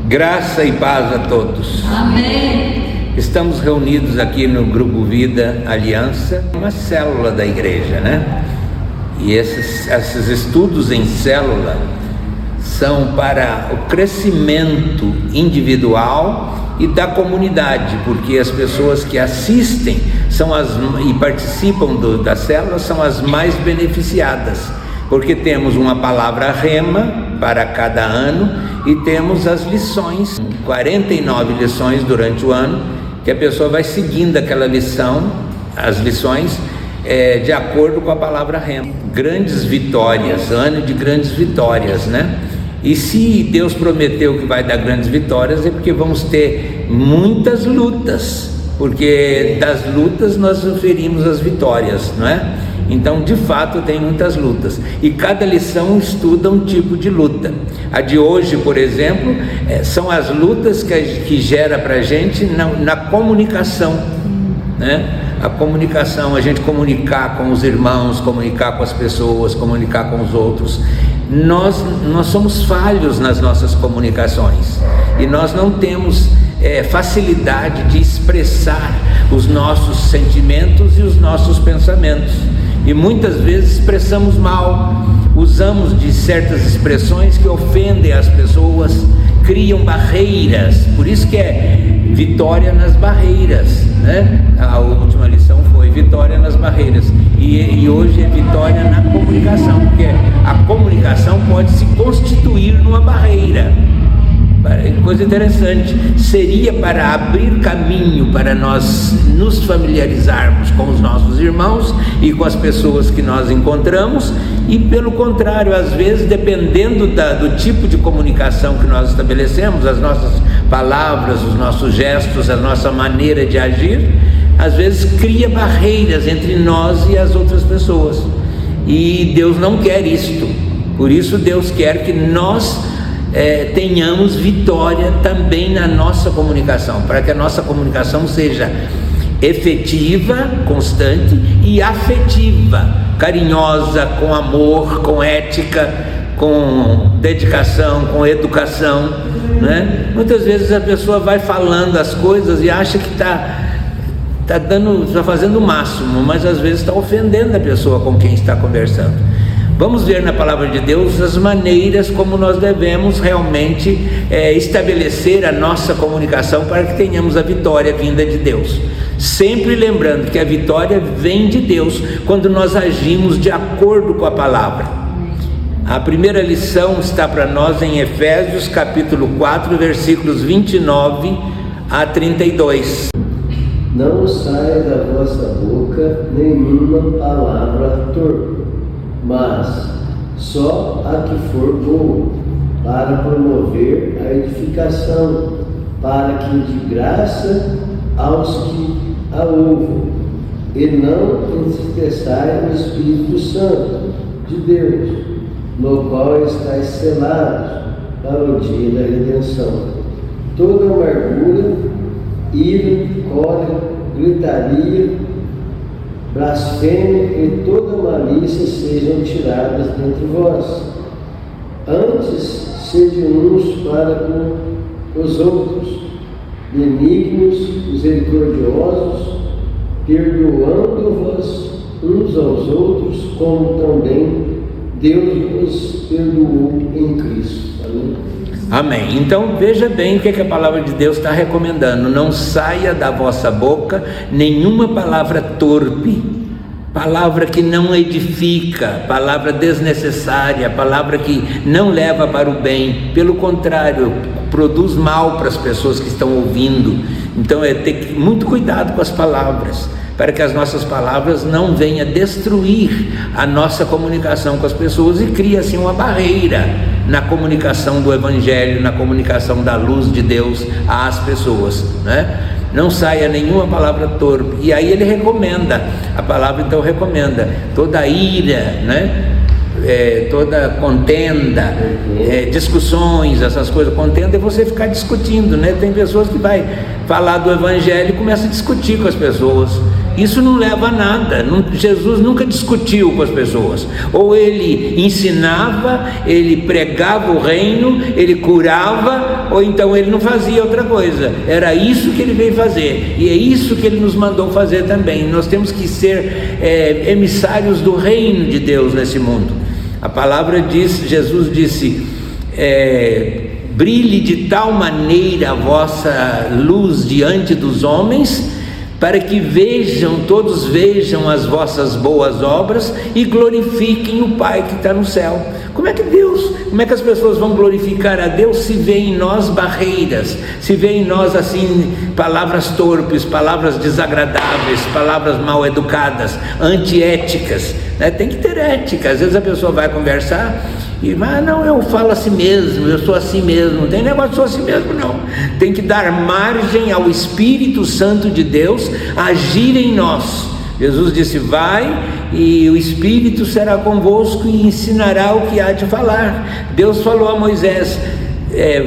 Graça e paz a todos. Amém. Estamos reunidos aqui no Grupo Vida Aliança, uma célula da igreja, né? E esses estudos em célula são para o crescimento individual e da comunidade, porque as pessoas que assistem e participam da célula são as mais beneficiadas, porque temos uma palavra rema para cada ano e temos as lições, 49 lições durante o ano, que a pessoa vai seguindo aquela lição, as lições de acordo com a palavra rema. Grandes vitórias, ano de grandes vitórias, né? E se Deus prometeu que vai dar grandes vitórias, é porque vamos ter muitas lutas, porque das lutas nós oferimos as vitórias, não é? Então, de fato, tem muitas lutas, e cada lição estuda um tipo de luta. A de hoje, por exemplo, são as lutas que gera para a gente na comunicação, né? A comunicação, a gente comunicar com os irmãos, comunicar com as pessoas, comunicar com os outros. Nós somos falhos nas nossas comunicações, e nós não temos facilidade de expressar os nossos sentimentos e os nossos pensamentos, e muitas vezes expressamos mal, usamos de certas expressões que ofendem as pessoas, criam barreiras. Por isso que é vitória nas barreiras, né? A última lição foi vitória nas barreiras, e hoje é vitória na comunicação, porque a comunicação pode se constituir numa barreira. Coisa interessante, seria para abrir caminho para nós nos familiarizarmos com os nossos irmãos e com as pessoas que nós encontramos, e pelo contrário, às vezes, dependendo do tipo de comunicação que nós estabelecemos, as nossas palavras, os nossos gestos, a nossa maneira de agir, às vezes cria barreiras entre nós e as outras pessoas, e Deus não quer isto. Por isso Deus quer que nós tenhamos vitória também na nossa comunicação, para que a nossa comunicação seja efetiva, constante e afetiva, carinhosa, com amor, com ética, com dedicação, com educação, né? Muitas vezes a pessoa vai falando as coisas e acha que está fazendo o máximo, mas às vezes está ofendendo a pessoa com quem está conversando. Vamos ver na palavra de Deus as maneiras como nós devemos realmente estabelecer a nossa comunicação para que tenhamos a vitória vinda de Deus. Sempre lembrando que a vitória vem de Deus quando nós agimos de acordo com a palavra. A primeira lição está para nós em Efésios capítulo 4, versículos 29 a 32. Não saia da vossa boca nenhuma palavra torpe, mas só a que for boa, para promover a edificação, para que de graça aos que a ouvem, e não entristeçai o Espírito Santo de Deus, no qual estáis selados para o dia da redenção. Toda amargura, ira, cólera, gritaria, blasfêmia e toda malícia sejam tiradas dentre vós. Antes, sede uns para com os outros, benignos, misericordiosos, perdoando-vos uns aos outros, como também Deus vos perdoou em Cristo. Amém? Amém. Então veja bem o que a palavra de Deus está recomendando. Não saia da vossa boca nenhuma palavra torpe, palavra que não edifica, palavra desnecessária, palavra que não leva para o bem, pelo contrário, produz mal para as pessoas que estão ouvindo. Então ter muito cuidado com as palavras, para que as nossas palavras não venham destruir a nossa comunicação com as pessoas e crie assim uma barreira na comunicação do Evangelho, na comunicação da luz de Deus às pessoas, né? Não saia nenhuma palavra torpe. E aí ele recomenda, a palavra então recomenda toda ira, né? Toda contenda, discussões, essas coisas. Contenda é você ficar discutindo, né? Tem pessoas que vai falar do Evangelho e começa a discutir com as pessoas, Isso não leva a nada. Jesus nunca discutiu com as pessoas. Ou ele ensinava, ele pregava o reino, ele curava, ou então ele não fazia outra coisa. Era isso que ele veio fazer, e é isso que ele nos mandou fazer também. Nós temos que ser emissários do reino de Deus nesse mundo. A palavra diz, Jesus disse, brilhe de tal maneira a vossa luz diante dos homens, para que todos vejam as vossas boas obras e glorifiquem o Pai que está no céu. Como é que as pessoas vão glorificar a Deus se vê em nós barreiras, se vê em nós assim palavras torpes, palavras desagradáveis, palavras mal educadas, antiéticas, né? Tem que ter ética. Às vezes a pessoa vai conversar e vai, não, eu falo assim mesmo, eu sou assim mesmo. Não tem negócio de sou assim mesmo, não. Tem que dar margem ao Espírito Santo de Deus agir em nós. Jesus disse, vai e o Espírito será convosco e ensinará o que há de falar. Deus falou a Moisés,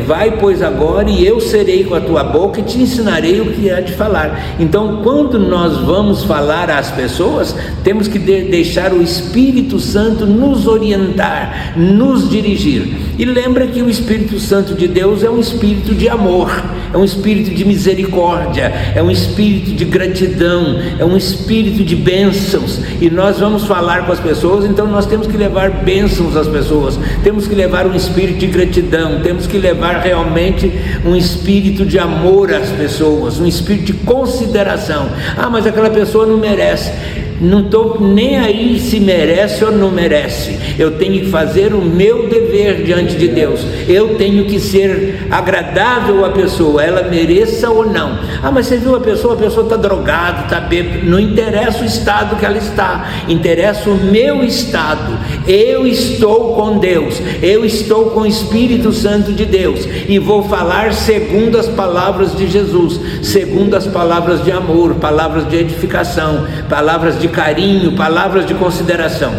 vai pois agora e eu serei com a tua boca e te ensinarei o que há de falar. Então, quando nós vamos falar às pessoas, temos que deixar o Espírito Santo nos orientar, nos dirigir. E lembra que o Espírito Santo de Deus é um espírito de amor, é um espírito de misericórdia, é um espírito de gratidão, é um espírito de bênçãos. E nós vamos falar com as pessoas, então nós temos que levar bênçãos às pessoas, temos que levar um espírito de gratidão, temos que levar realmente um espírito de amor às pessoas, um espírito de consideração. Mas aquela pessoa não merece. Não estou nem aí se merece ou não merece. Eu tenho que fazer o meu dever diante de Deus. Eu tenho que ser agradável à pessoa, ela mereça ou não. Mas você viu a pessoa está drogada, está bêbada. Não interessa o estado que ela está, interessa o meu estado. Eu estou com Deus, eu estou com o Espírito Santo de Deus e vou falar segundo as palavras de Jesus, segundo as palavras de amor, palavras de edificação, palavras de carinho, palavras de consideração.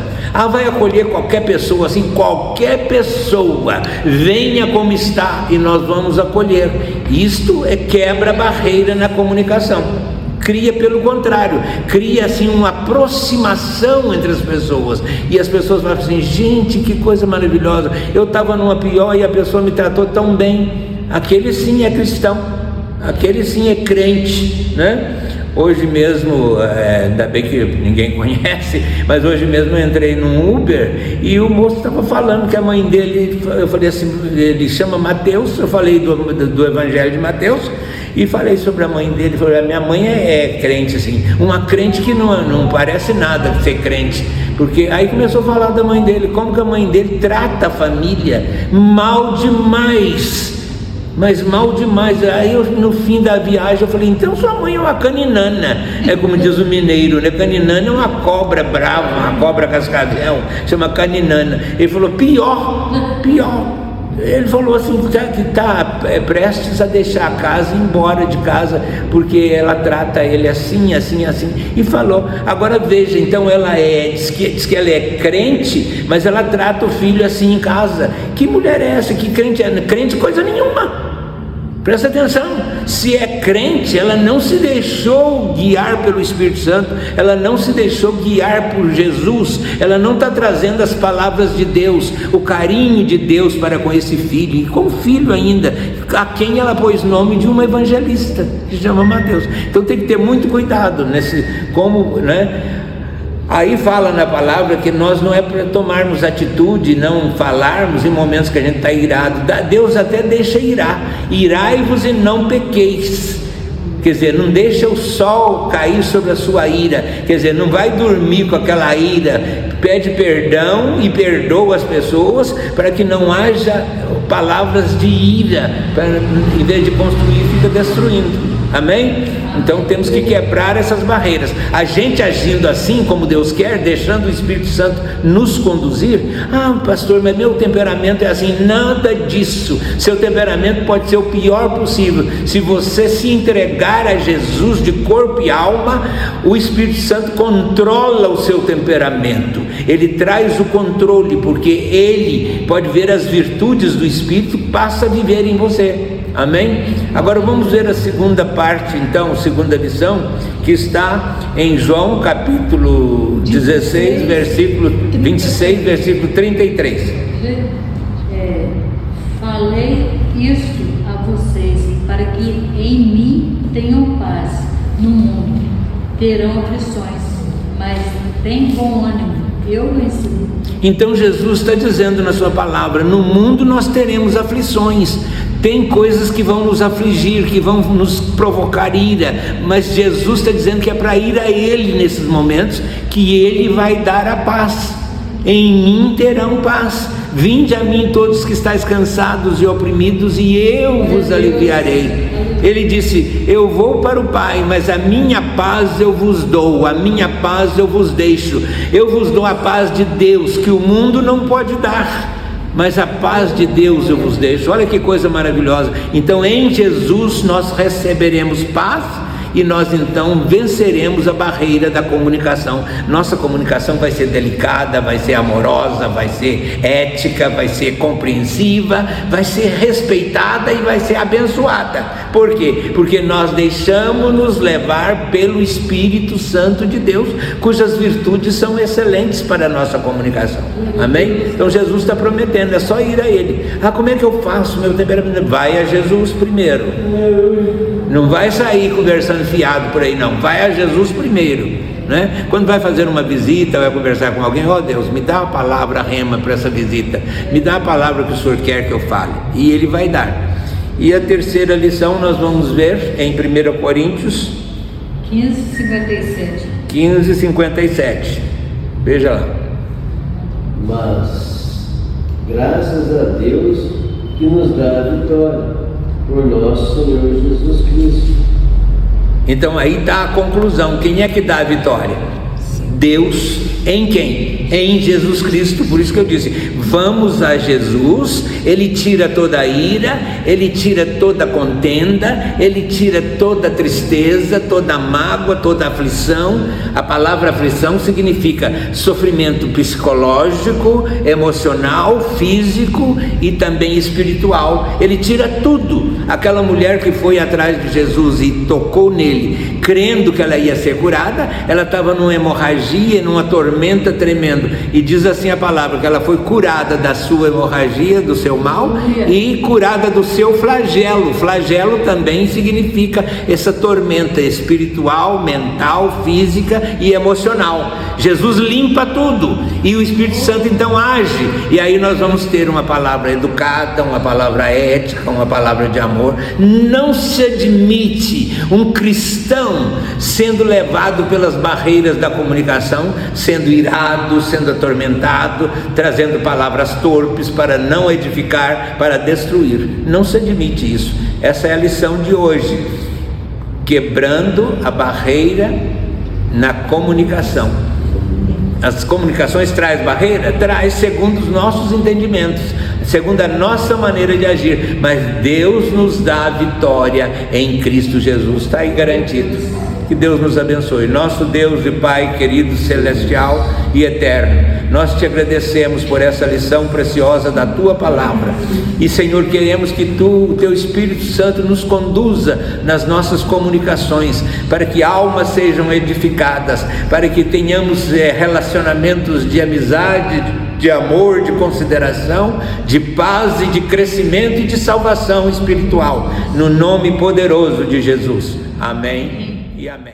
Vai acolher qualquer pessoa assim, qualquer pessoa, venha como está e nós vamos acolher. Isto quebra a barreira na comunicação, cria pelo contrário, cria assim uma aproximação entre as pessoas, e as pessoas falam assim, gente, que coisa maravilhosa, eu estava numa pior e a pessoa me tratou tão bem. Aquele sim é cristão, aquele sim é crente, né? Hoje mesmo, ainda bem que ninguém conhece, mas hoje mesmo eu entrei num Uber e o moço estava falando que a mãe dele, eu falei assim, ele chama Mateus, eu falei do Evangelho de Mateus e falei sobre a mãe dele. Falei, a minha mãe é crente, assim, uma crente que não parece nada de ser crente, porque aí começou a falar da mãe dele, como que a mãe dele trata a família mal demais, mas mal demais. Aí no fim da viagem eu falei, então sua mãe é uma caninana, como diz o mineiro, né? Caninana é uma cobra brava, uma cobra cascavel, chama caninana. Ele falou, pior. Ele falou assim, que está prestes a deixar a casa e ir embora de casa, porque ela trata ele assim, e falou. Agora veja, então ela diz que ela é crente, mas ela trata o filho assim em casa. Que mulher é essa? Que crente é? Crente coisa nenhuma. Presta atenção, se é crente, ela não se deixou guiar pelo Espírito Santo, ela não se deixou guiar por Jesus, ela não está trazendo as palavras de Deus, o carinho de Deus para com esse filho, e com o filho ainda, a quem ela pôs nome de uma evangelista, que se chama Mateus. Então tem que ter muito cuidado né? Aí fala na palavra que nós não é para tomarmos atitude, não falarmos em momentos que a gente está irado. Deus até deixa irai-vos e não pequeis. Quer dizer, não deixa o sol cair sobre a sua ira, quer dizer, não vai dormir com aquela ira, pede perdão e perdoa as pessoas para que não haja palavras de ira, em vez de construir, fica destruindo. Amém? Então temos que quebrar essas barreiras. A gente agindo assim como Deus quer, deixando o Espírito Santo nos conduzir. Pastor, mas meu temperamento é assim. Nada disso. Seu temperamento pode ser o pior possível. Se você se entregar a Jesus de corpo e alma, o Espírito Santo controla o seu temperamento. Ele traz o controle, porque ele pode ver as virtudes do Espírito e passa a viver em você. Amém? Agora vamos ver a segunda parte, então, a segunda lição, que está em João capítulo 16, versículo 26, versículo 33. Falei isto a vocês para que em mim tenham paz. No mundo terão aflições, mas tem bom ânimo, eu venci. Então Jesus está dizendo na sua palavra: no mundo nós teremos aflições, tem coisas que vão nos afligir, que vão nos provocar ira, mas Jesus está dizendo que é para ir a Ele nesses momentos, que Ele vai dar a paz. Em mim terão paz. Vinde a mim todos que estáis cansados e oprimidos, e eu vos aliviarei. Ele disse: eu vou para o Pai, mas a minha paz eu vos dou, a minha paz eu vos deixo. Eu vos dou a paz de Deus, que o mundo não pode dar, mas a paz de Deus eu vos deixo. Olha que coisa maravilhosa. Então em Jesus nós receberemos paz, e nós então venceremos a barreira da comunicação. Nossa comunicação vai ser delicada, vai ser amorosa, vai ser ética, vai ser compreensiva, vai ser respeitada e vai ser abençoada. Por quê? Porque nós deixamos nos levar pelo Espírito Santo de Deus, cujas virtudes são excelentes para a nossa comunicação. Amém? Então Jesus está prometendo, é só ir a Ele. Como é que eu faço meu temperamento? Vai a Jesus primeiro. Não vai sair conversando fiado por aí, não. Vai a Jesus primeiro, né? Quando vai fazer uma visita, vai conversar com alguém: ó Deus, me dá uma palavra rema para essa visita, me dá a palavra que o Senhor quer que eu fale, e Ele vai dar. E a terceira lição nós vamos ver em 1 Coríntios 15:57. Veja lá. Mas graças a Deus que nos dá a vitória por nosso Senhor Jesus Cristo. Então aí está a conclusão. Quem é que dá a vitória? Deus. Em quem? Em Jesus Cristo. Por isso que eu disse: vamos a Jesus. Ele tira toda a ira, Ele tira toda a contenda, Ele tira toda a tristeza, toda a mágoa, toda a aflição. A palavra aflição significa sofrimento psicológico, emocional, físico e também espiritual. Ele tira tudo. Aquela mulher que foi atrás de Jesus e tocou nele, crendo que ela ia ser curada, ela estava numa hemorragia, numa tormenta tremenda, e diz assim a palavra, que ela foi curada da sua hemorragia, do seu mal, e curada do seu flagelo. Flagelo também significa essa tormenta espiritual, mental, física e emocional. Jesus limpa tudo, e o Espírito Santo então age, e aí nós vamos ter uma palavra educada, uma palavra ética, uma palavra de amor. Não se admite um cristão sendo levado pelas barreiras da comunicação, sendo irado, sendo atormentado, trazendo palavras torpes para não edificar, para destruir. Não se admite isso. Essa é a lição de hoje. Quebrando a barreira na comunicação. As comunicações traz barreira? Traz, segundo os nossos entendimentos, segundo a nossa maneira de agir, mas Deus nos dá a vitória em Cristo Jesus. Está aí garantido. Que Deus nos abençoe. Nosso Deus e Pai querido, celestial e eterno, nós te agradecemos por essa lição preciosa da tua palavra, e Senhor, queremos que o teu Espírito Santo nos conduza nas nossas comunicações, para que almas sejam edificadas, para que tenhamos relacionamentos de amizade, de amor, de consideração, de paz e de crescimento e de salvação espiritual, no nome poderoso de Jesus. Amém e amém.